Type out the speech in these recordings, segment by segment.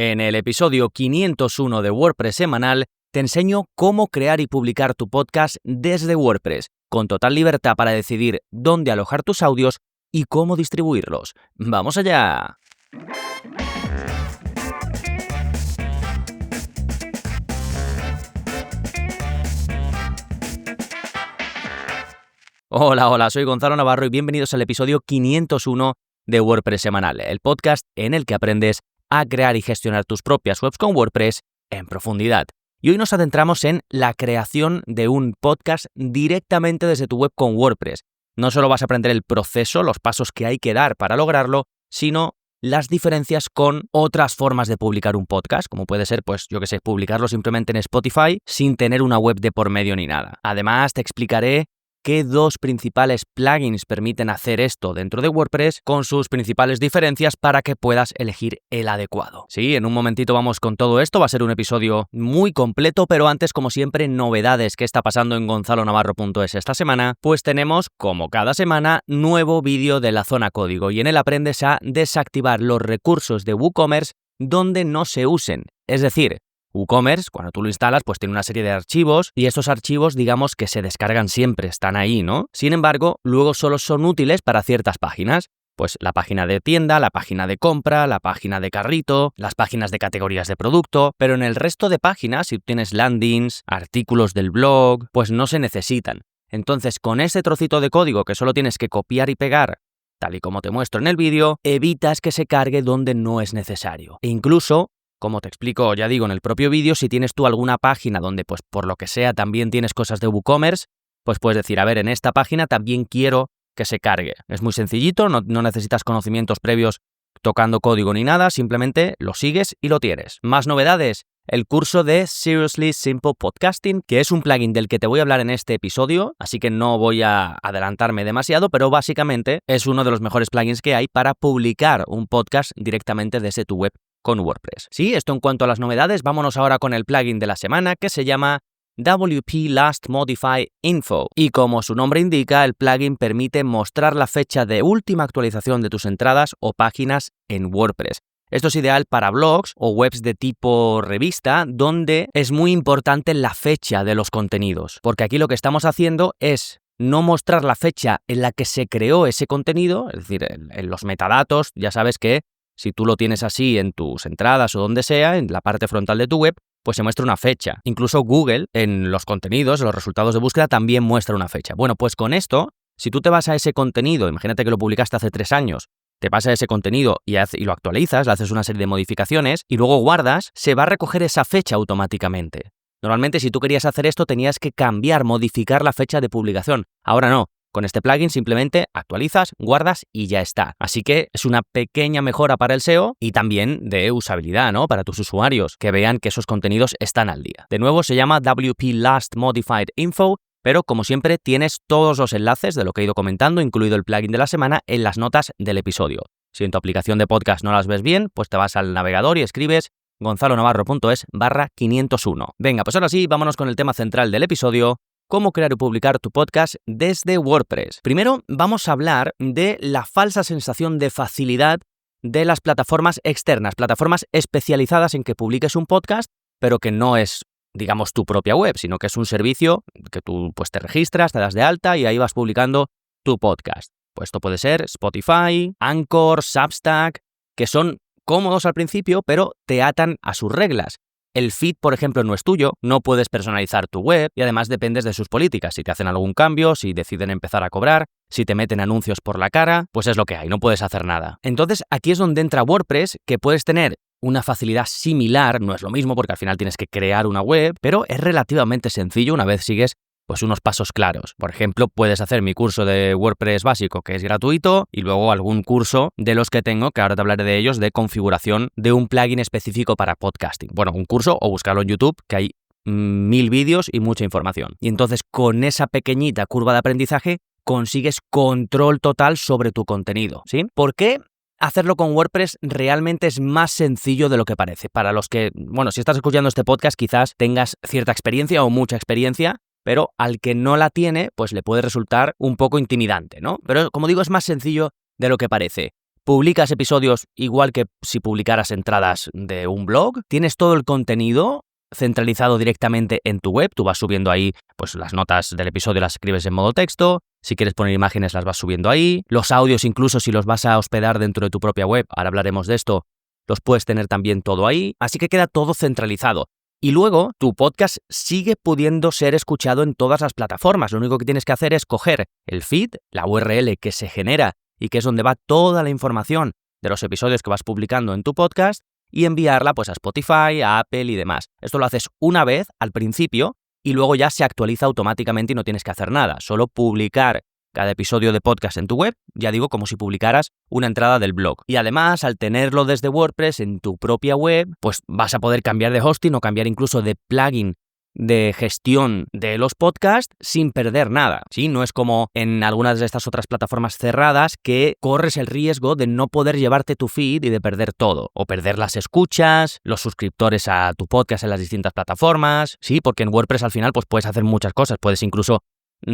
En el episodio 501 de WordPress semanal, te enseño cómo crear y publicar tu podcast desde WordPress, con total libertad para decidir dónde alojar tus audios y cómo distribuirlos. ¡Vamos allá! Hola, soy Gonzalo Navarro y bienvenidos al episodio 501 de WordPress semanal, el podcast en el que aprendes a crear y gestionar tus propias webs con WordPress en profundidad. Y hoy nos adentramos en la creación de un podcast directamente desde tu web con WordPress. No solo vas a aprender el proceso, los pasos que hay que dar para lograrlo, sino las diferencias con otras formas de publicar un podcast, como puede ser, publicarlo simplemente en Spotify sin tener una web de por medio ni nada. Además, te explicaré qué dos principales plugins permiten hacer esto dentro de WordPress con sus principales diferencias para que puedas elegir el adecuado. Sí, en un momentito vamos con todo esto, va a ser un episodio muy completo, pero antes, como siempre, novedades que está pasando en gonzalonavarro.es esta semana, pues tenemos, como cada semana, nuevo vídeo de la zona código y en él aprendes a desactivar los recursos de WooCommerce donde no se usen, es decir, WooCommerce, cuando tú lo instalas, pues tiene una serie de archivos y estos archivos, digamos que se descargan siempre, están ahí, ¿no? Sin embargo, luego solo son útiles para ciertas páginas. Pues la página de tienda, la página de compra, la página de carrito, las páginas de categorías de producto, pero en el resto de páginas, si tú tienes landings, artículos del blog, pues no se necesitan. Entonces, con ese trocito de código que solo tienes que copiar y pegar, tal y como te muestro en el vídeo, evitas que se cargue donde no es necesario. E incluso, como te explico, ya digo, en el propio vídeo, si tienes tú alguna página donde, pues por lo que sea, también tienes cosas de WooCommerce, pues puedes decir, a ver, en esta página también quiero que se cargue. Es muy sencillito, no necesitas conocimientos previos tocando código ni nada, simplemente lo sigues y lo tienes. Más novedades, el curso de Seriously Simple Podcasting, que es un plugin del que te voy a hablar en este episodio, así que no voy a adelantarme demasiado, pero básicamente es uno de los mejores plugins que hay para publicar un podcast directamente desde tu web con WordPress. Sí, esto en cuanto a las novedades, vámonos ahora con el plugin de la semana que se llama WP Last Modify Info. Y como su nombre indica, el plugin permite mostrar la fecha de última actualización de tus entradas o páginas en WordPress. Esto es ideal para blogs o webs de tipo revista, donde es muy importante la fecha de los contenidos, porque aquí lo que estamos haciendo es no mostrar la fecha en la que se creó ese contenido, es decir, en los metadatos, ya sabes que si tú lo tienes así en tus entradas o donde sea, en la parte frontal de tu web, pues se muestra una fecha. Incluso Google, en los contenidos, en los resultados de búsqueda, también muestra una fecha. Bueno, pues con esto, si tú te vas a ese contenido, imagínate que lo publicaste hace 3 años, te pasas a ese contenido y lo actualizas, le haces una serie de modificaciones y luego guardas, se va a recoger esa fecha automáticamente. Normalmente, si tú querías hacer esto, tenías que modificar la fecha de publicación. Ahora no. Con este plugin simplemente actualizas, guardas y ya está. Así que es una pequeña mejora para el SEO y también de usabilidad, ¿no? Para tus usuarios, que vean que esos contenidos están al día. De nuevo, se llama WP Last Modified Info, pero como siempre tienes todos los enlaces de lo que he ido comentando, incluido el plugin de la semana, en las notas del episodio. Si en tu aplicación de podcast no las ves bien, pues te vas al navegador y escribes gonzalonavarro.es/501. Venga, pues ahora sí, vámonos con el tema central del episodio: cómo crear y publicar tu podcast desde WordPress. Primero, vamos a hablar de la falsa sensación de facilidad de las plataformas externas, plataformas especializadas en que publiques un podcast, pero que no es, digamos, tu propia web, sino que es un servicio que tú pues te registras, te das de alta y ahí vas publicando tu podcast. Pues esto puede ser Spotify, Anchor, Substack, que son cómodos al principio, pero te atan a sus reglas. El feed, por ejemplo, no es tuyo, no puedes personalizar tu web y además dependes de sus políticas. Si te hacen algún cambio, si deciden empezar a cobrar, si te meten anuncios por la cara, pues es lo que hay, no puedes hacer nada. Entonces, aquí es donde entra WordPress, que puedes tener una facilidad similar, no es lo mismo porque al final tienes que crear una web, pero es relativamente sencillo una vez sigues pues unos pasos claros. Por ejemplo, puedes hacer mi curso de WordPress básico, que es gratuito, y luego algún curso de los que tengo, que ahora te hablaré de ellos, de configuración de un plugin específico para podcasting. Bueno, un curso o buscarlo en YouTube, que hay 1000 vídeos y mucha información. Y entonces, con esa pequeñita curva de aprendizaje, consigues control total sobre tu contenido, ¿sí? ¿Por qué hacerlo con WordPress realmente es más sencillo de lo que parece? Para los que, si estás escuchando este podcast, quizás tengas cierta experiencia o mucha experiencia, pero al que no la tiene, pues le puede resultar un poco intimidante, ¿no? Pero como digo, es más sencillo de lo que parece. publicas episodios igual que si publicaras entradas de un blog, tienes todo el contenido centralizado directamente en tu web, tú vas subiendo ahí pues las notas del episodio, las escribes en modo texto, si quieres poner imágenes las vas subiendo ahí, los audios incluso si los vas a hospedar dentro de tu propia web, ahora hablaremos de esto, los puedes tener también todo ahí, así que queda todo centralizado. Y luego tu podcast sigue pudiendo ser escuchado en todas las plataformas, lo único que tienes que hacer es coger el feed, la URL que se genera y que es donde va toda la información de los episodios que vas publicando en tu podcast y enviarla pues a Spotify, a Apple y demás. Esto lo haces una vez al principio y luego ya se actualiza automáticamente y no tienes que hacer nada. Solo publicar cada episodio de podcast en tu web, ya digo, como si publicaras una entrada del blog. Y además, al tenerlo desde WordPress en tu propia web, pues vas a poder cambiar de hosting o cambiar incluso de plugin de gestión de los podcasts sin perder nada, ¿sí? No es como en algunas de estas otras plataformas cerradas que corres el riesgo de no poder llevarte tu feed y de perder todo, o perder las escuchas, los suscriptores a tu podcast en las distintas plataformas, ¿sí? Porque en WordPress al final pues puedes hacer muchas cosas, puedes incluso,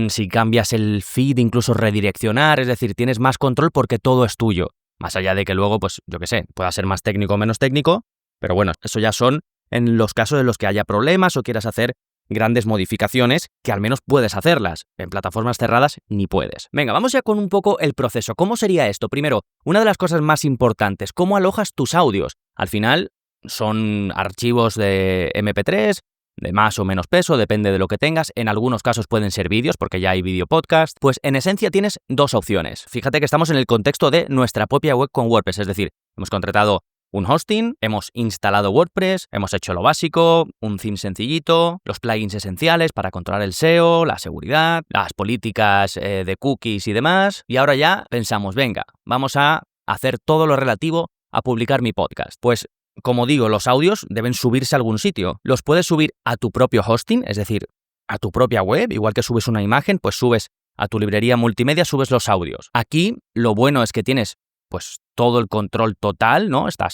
si cambias el feed, incluso redireccionar, es decir, tienes más control porque todo es tuyo, más allá de que luego, pues yo qué sé, pueda ser más técnico o menos técnico, pero bueno, eso ya son en los casos en los que haya problemas o quieras hacer grandes modificaciones, que al menos puedes hacerlas. En plataformas cerradas ni puedes. Venga, vamos ya con un poco el proceso. ¿Cómo sería esto? Primero, una de las cosas más importantes, ¿cómo alojas tus audios? Al final son archivos de MP3, de más o menos peso, depende de lo que tengas. En algunos casos pueden ser vídeos, porque ya hay video podcast. Pues en esencia tienes dos opciones. Fíjate que estamos en el contexto de nuestra propia web con WordPress, es decir, hemos contratado un hosting, hemos instalado WordPress, hemos hecho lo básico, un theme sencillito, los plugins esenciales para controlar el SEO, la seguridad, las políticas de cookies y demás. Y ahora ya pensamos, venga, vamos a hacer todo lo relativo a publicar mi podcast. Pues, como digo, los audios deben subirse a algún sitio. Los puedes subir a tu propio hosting, es decir, a tu propia web, igual que subes una imagen, pues subes a tu librería multimedia, subes los audios. Aquí lo bueno es que tienes pues todo el control total, ¿no? Está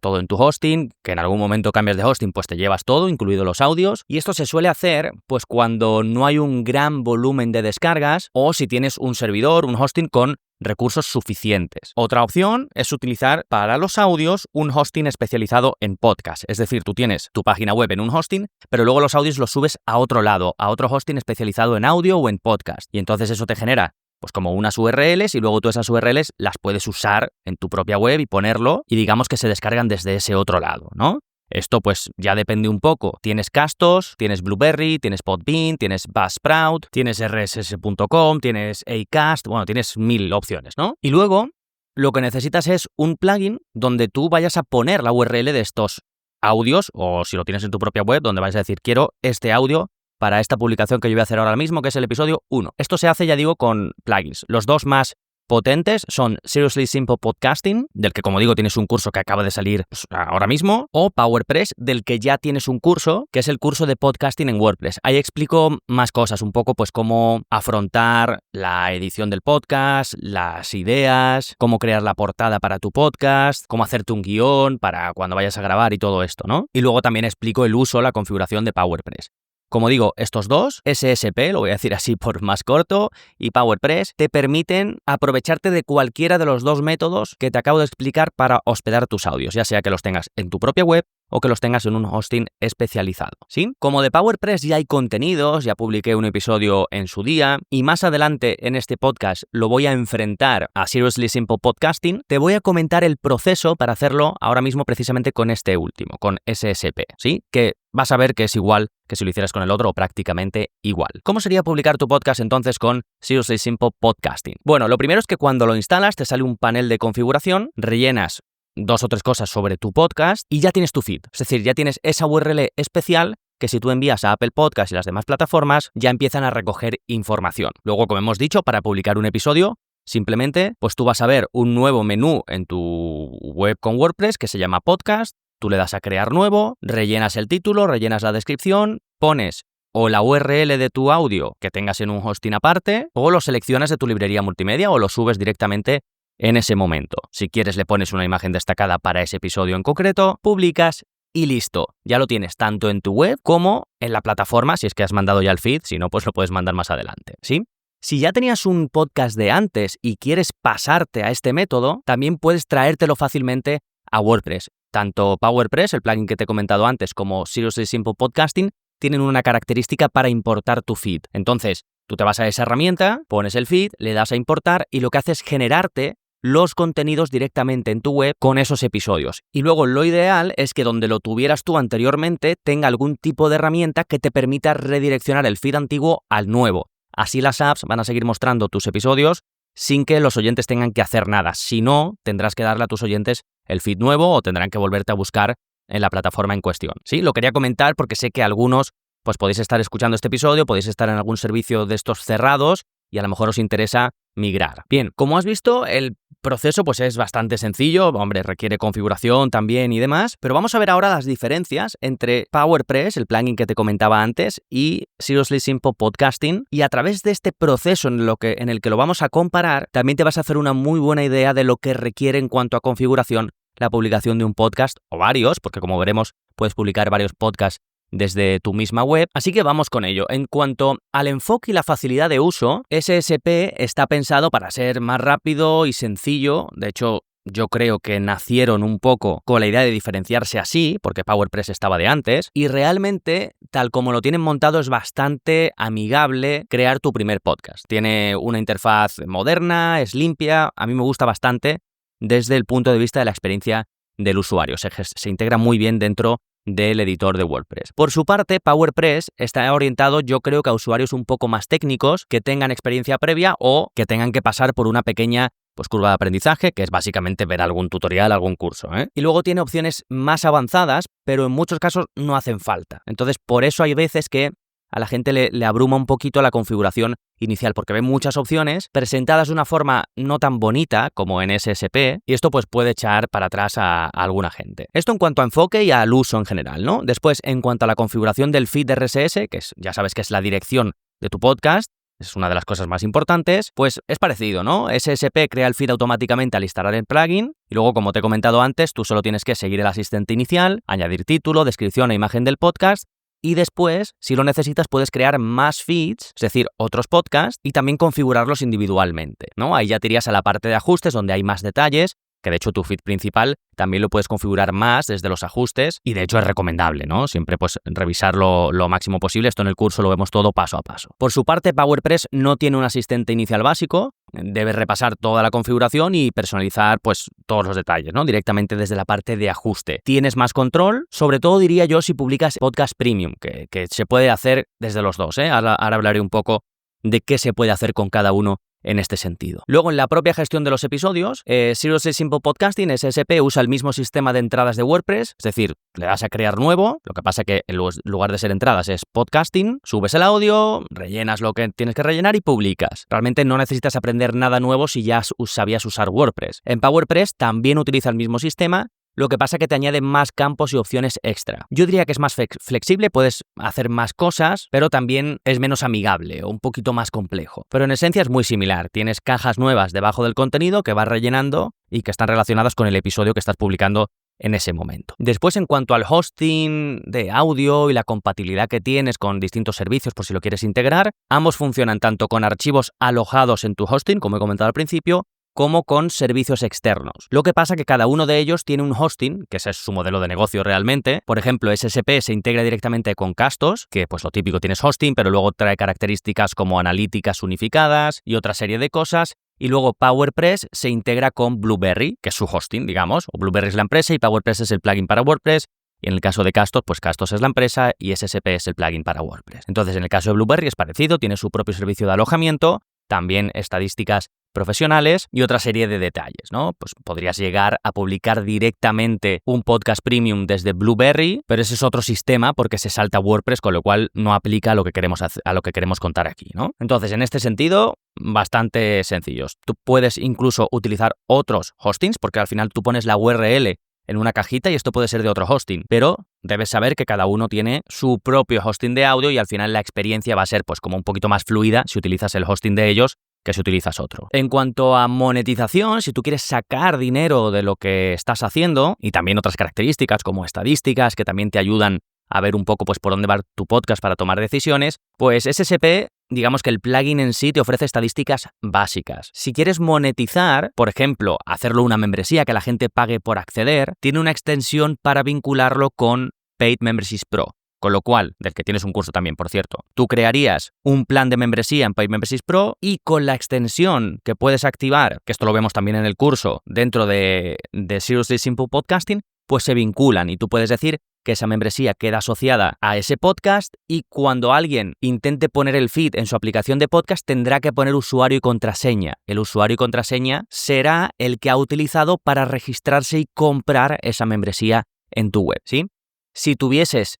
todo en tu hosting, que en algún momento cambias de hosting, pues te llevas todo, incluido los audios. Y esto se suele hacer pues cuando no hay un gran volumen de descargas o si tienes un servidor, un hosting con recursos suficientes. Otra opción es utilizar para los audios un hosting especializado en podcast. Es decir, tú tienes tu página web en un hosting, pero luego los audios los subes a otro lado, a otro hosting especializado en audio o en podcast. Y entonces eso te genera pues como unas URLs y luego tú esas URLs las puedes usar en tu propia web y ponerlo y digamos que se descargan desde ese otro lado, ¿no? Esto pues ya depende un poco. Tienes Castos, tienes Blueberry, tienes Podbean, tienes Buzzsprout, tienes rss.com, tienes Acast, bueno, tienes 1000 opciones, ¿no? Y luego lo que necesitas es un plugin donde tú vayas a poner la URL de estos audios o si lo tienes en tu propia web donde vais a decir quiero este audio para esta publicación que yo voy a hacer ahora mismo, que es el episodio 1. Esto se hace, ya digo, con plugins. Los dos más potentes son Seriously Simple Podcasting, del que, como digo, tienes un curso que acaba de salir ahora mismo, o PowerPress, del que ya tienes un curso, que es el curso de podcasting en WordPress. Ahí explico más cosas, un poco pues cómo afrontar la edición del podcast, las ideas, cómo crear la portada para tu podcast, cómo hacerte un guión para cuando vayas a grabar y todo esto, ¿no? Y luego también explico el uso, la configuración de PowerPress. Como digo, estos dos, SSP, lo voy a decir así por más corto, y PowerPress, te permiten aprovecharte de cualquiera de los dos métodos que te acabo de explicar para hospedar tus audios, ya sea que los tengas en tu propia web o que los tengas en un hosting especializado, ¿sí? Como de PowerPress ya hay contenidos, ya publiqué un episodio en su día y más adelante en este podcast lo voy a enfrentar a Seriously Simple Podcasting, te voy a comentar el proceso para hacerlo ahora mismo precisamente con este último, con SSP, ¿sí? Que vas a ver que es igual que si lo hicieras con el otro o prácticamente igual. ¿Cómo sería publicar tu podcast entonces con Seriously Simple Podcasting? Bueno, lo primero es que cuando lo instalas te sale un panel de configuración, rellenas 2 o 3 cosas sobre tu podcast y ya tienes tu feed. Es decir, ya tienes esa URL especial que si tú envías a Apple Podcast y las demás plataformas ya empiezan a recoger información. Luego, como hemos dicho, para publicar un episodio, simplemente pues tú vas a ver un nuevo menú en tu web con WordPress que se llama Podcast. Tú le das a crear nuevo, rellenas el título, rellenas la descripción, pones o la URL de tu audio que tengas en un hosting aparte o lo seleccionas de tu librería multimedia o lo subes directamente en ese momento. Si quieres le pones una imagen destacada para ese episodio en concreto, publicas y listo. Ya lo tienes tanto en tu web como en la plataforma, si es que has mandado ya el feed, si no, pues lo puedes mandar más adelante, ¿sí? Si ya tenías un podcast de antes y quieres pasarte a este método, también puedes traértelo fácilmente a WordPress. Tanto PowerPress, el plugin que te he comentado antes, como Seriously Simple Podcasting tienen una característica para importar tu feed. Entonces, tú te vas a esa herramienta, pones el feed, le das a importar y lo que hace es generarte los contenidos directamente en tu web con esos episodios. Y luego lo ideal es que donde lo tuvieras tú anteriormente tenga algún tipo de herramienta que te permita redireccionar el feed antiguo al nuevo. Así las apps van a seguir mostrando tus episodios sin que los oyentes tengan que hacer nada. Si no, tendrás que darle a tus oyentes el feed nuevo o tendrán que volverte a buscar en la plataforma en cuestión. Sí, lo quería comentar porque sé que algunos pues podéis estar escuchando este episodio, podéis estar en algún servicio de estos cerrados y a lo mejor os interesa migrar. Bien, como has visto, el proceso pues es bastante sencillo, hombre, requiere configuración también y demás, pero vamos a ver ahora las diferencias entre PowerPress, el plugin que te comentaba antes, y Seriously Simple Podcasting, y a través de este proceso en el que lo vamos a comparar, también te vas a hacer una muy buena idea de lo que requiere en cuanto a configuración la publicación de un podcast o varios, porque como veremos puedes publicar varios podcasts desde tu misma web, así que vamos con ello. En cuanto al enfoque y la facilidad de uso, SSP está pensado para ser más rápido y sencillo. De hecho, yo creo que nacieron un poco con la idea de diferenciarse así, porque PowerPress estaba de antes, y realmente, tal como lo tienen montado, es bastante amigable crear tu primer podcast. Tiene una interfaz moderna, es limpia, a mí me gusta bastante desde el punto de vista de la experiencia del usuario. Se integra muy bien dentro del editor de WordPress. Por su parte, PowerPress está orientado, yo creo, que a usuarios un poco más técnicos, que tengan experiencia previa o que tengan que pasar por una pequeña curva de aprendizaje, que es básicamente ver algún tutorial, algún curso, Y luego tiene opciones más avanzadas, pero en muchos casos no hacen falta. Entonces, por eso hay veces que a la gente le abruma un poquito la configuración inicial, porque ve muchas opciones presentadas de una forma no tan bonita como en SSP, y esto pues puede echar para atrás a alguna gente. Esto en cuanto a enfoque y al uso en general, ¿no? Después, en cuanto a la configuración del feed RSS, que ya sabes que es la dirección de tu podcast, es una de las cosas más importantes, pues es parecido, ¿no? SSP crea el feed automáticamente al instalar el plugin, y luego, como te he comentado antes, tú solo tienes que seguir el asistente inicial, añadir título, descripción e imagen del podcast, y después, si lo necesitas, puedes crear más feeds, es decir, otros podcasts, y también configurarlos individualmente, ¿no? Ahí ya te irías a la parte de ajustes, donde hay más detalles, que de hecho tu feed principal también lo puedes configurar más desde los ajustes, y de hecho es recomendable, ¿no? Siempre pues revisarlo lo máximo posible. Esto en el curso lo vemos todo paso a paso. Por su parte, PowerPress no tiene un asistente inicial básico. Debes repasar toda la configuración y personalizar pues todos los detalles, ¿no? Directamente desde la parte de ajuste. Tienes más control, sobre todo diría yo si publicas podcast premium, que se puede hacer desde los dos, Ahora hablaré un poco de qué se puede hacer con cada uno en este sentido. Luego, en la propia gestión de los episodios, Seriously Simple Podcasting, SSP, usa el mismo sistema de entradas de WordPress, es decir, le das a crear nuevo, lo que pasa que en lugar de ser entradas es podcasting, subes el audio, rellenas lo que tienes que rellenar y publicas. Realmente no necesitas aprender nada nuevo si ya sabías usar WordPress. En PowerPress también utiliza el mismo sistema, lo que pasa que te añade más campos y opciones extra. Yo diría que es más flexible, puedes hacer más cosas, pero también es menos amigable o un poquito más complejo. Pero en esencia es muy similar. Tienes cajas nuevas debajo del contenido que vas rellenando y que están relacionadas con el episodio que estás publicando en ese momento. Después, en cuanto al hosting de audio y la compatibilidad que tienes con distintos servicios por si lo quieres integrar, ambos funcionan tanto con archivos alojados en tu hosting, como he comentado al principio, como con servicios externos. Lo que pasa que cada uno de ellos tiene un hosting, que ese es su modelo de negocio realmente. Por ejemplo, SSP se integra directamente con Castos, que pues lo típico, tienes hosting, pero luego trae características como analíticas unificadas y otra serie de cosas. Y luego PowerPress se integra con Blueberry, que es su hosting, digamos. O Blueberry es la empresa y PowerPress es el plugin para WordPress. Y en el caso de Castos, pues Castos es la empresa y SSP es el plugin para WordPress. Entonces, en el caso de Blueberry es parecido, tiene su propio servicio de alojamiento, también estadísticas profesionales y otra serie de detalles, ¿no? Pues podrías llegar a publicar directamente un podcast premium desde Blueberry, pero ese es otro sistema porque se salta WordPress, con lo cual no aplica a lo que queremos contar aquí, ¿no? Entonces, en este sentido, bastante sencillos. Tú puedes incluso utilizar otros hostings porque al final tú pones la URL en una cajita y esto puede ser de otro hosting, pero debes saber que cada uno tiene su propio hosting de audio y al final la experiencia va a ser pues como un poquito más fluida si utilizas el hosting de ellos que si utilizas otro. En cuanto a monetización, si tú quieres sacar dinero de lo que estás haciendo y también otras características como estadísticas que también te ayudan a ver un poco pues por dónde va tu podcast para tomar decisiones, pues SSP digamos que el plugin en sí te ofrece estadísticas básicas. Si quieres monetizar, por ejemplo, hacerlo una membresía que la gente pague por acceder, tiene una extensión para vincularlo con Paid Memberships Pro. Con lo cual, del que tienes un curso también, por cierto, tú crearías un plan de membresía en Paid Memberships Pro y con la extensión que puedes activar, que esto lo vemos también en el curso, dentro de Seriously Simple Podcasting, pues se vinculan y tú puedes decir que esa membresía queda asociada a ese podcast y cuando alguien intente poner el feed en su aplicación de podcast tendrá que poner usuario y contraseña. El usuario y contraseña será el que ha utilizado para registrarse y comprar esa membresía en tu web, ¿sí? Si tuvieses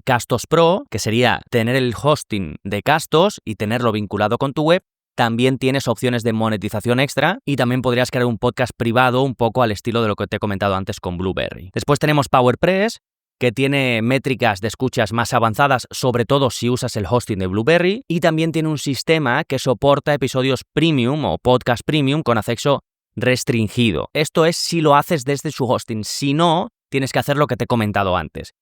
Castos Pro, que sería tener el hosting de Castos y tenerlo vinculado con tu web, también tienes opciones de monetización extra y también podrías crear un podcast privado un poco al estilo de lo que te he comentado antes con Blueberry. Después tenemos PowerPress, que tiene métricas de escuchas más avanzadas, sobre todo si usas el hosting de Blueberry, y también tiene un sistema que soporta episodios premium o podcast premium con acceso restringido. Esto es si lo haces desde su hosting. Si no, tienes que hacer lo que te he comentado antes.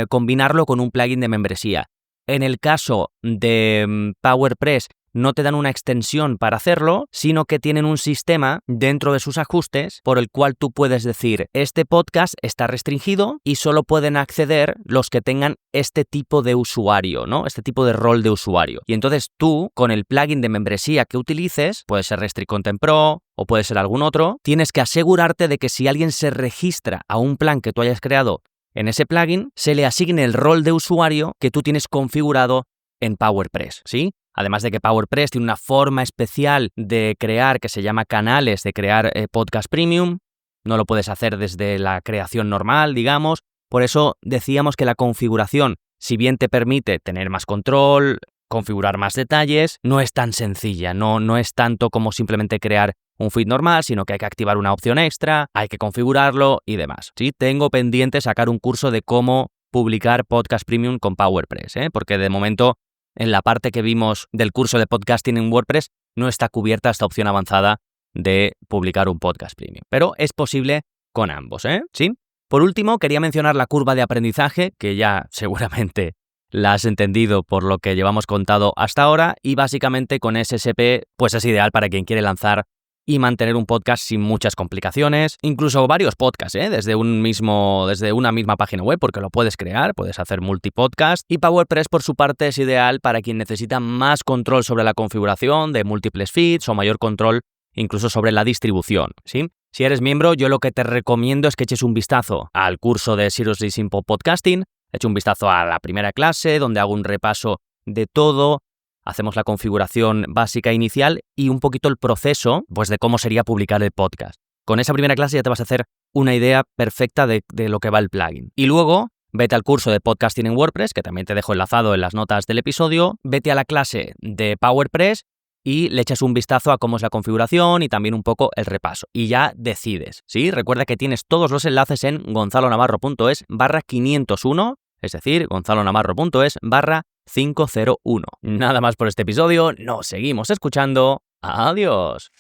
Combinarlo con un plugin de membresía. En el caso de PowerPress no te dan una extensión para hacerlo, sino que tienen un sistema dentro de sus ajustes por el cual tú puedes decir, este podcast está restringido y solo pueden acceder los que tengan este tipo de usuario, ¿no? Este tipo de rol de usuario. Y entonces tú, con el plugin de membresía que utilices, puede ser Restrict Content Pro o puede ser algún otro, tienes que asegurarte de que si alguien se registra a un plan que tú hayas creado en ese plugin, se le asigne el rol de usuario que tú tienes configurado en PowerPress, ¿sí? Además de que PowerPress tiene una forma especial de crear que se llama canales, de crear podcast premium. No lo puedes hacer desde la creación normal, digamos. Por eso decíamos que la configuración, si bien te permite tener más control, configurar más detalles, no es tan sencilla. No es tanto como simplemente crear un feed normal, sino que hay que activar una opción extra, hay que configurarlo y demás. Sí, tengo pendiente sacar un curso de cómo publicar podcast premium con PowerPress, porque de momento en la parte que vimos del curso de podcasting en WordPress no está cubierta esta opción avanzada de publicar un podcast premium. Pero es posible con ambos, ¿sí? Por último, quería mencionar la curva de aprendizaje, que ya seguramente la has entendido por lo que llevamos contado hasta ahora, y básicamente con SSP pues es ideal para quien quiere lanzar y mantener un podcast sin muchas complicaciones, incluso varios podcasts, desde una misma página web, porque lo puedes crear, puedes hacer multipodcast, y PowerPress por su parte es ideal para quien necesita más control sobre la configuración de múltiples feeds o mayor control incluso sobre la distribución, ¿sí? Si eres miembro, yo lo que te recomiendo es que eches un vistazo al curso de Seriously Simple Podcasting, eche un vistazo a la primera clase, donde hago un repaso de todo. Hacemos la configuración básica inicial y un poquito el proceso, pues, de cómo sería publicar el podcast. Con esa primera clase ya te vas a hacer una idea perfecta de lo que va el plugin. Y luego, vete al curso de podcasting en WordPress, que también te dejo enlazado en las notas del episodio, vete a la clase de PowerPress y le echas un vistazo a cómo es la configuración y también un poco el repaso. Y ya decides, ¿sí? Recuerda que tienes todos los enlaces en gonzalonavarro.es/501, es decir, gonzalonavarro.es/501. Nada más por este episodio, nos seguimos escuchando. ¡Adiós!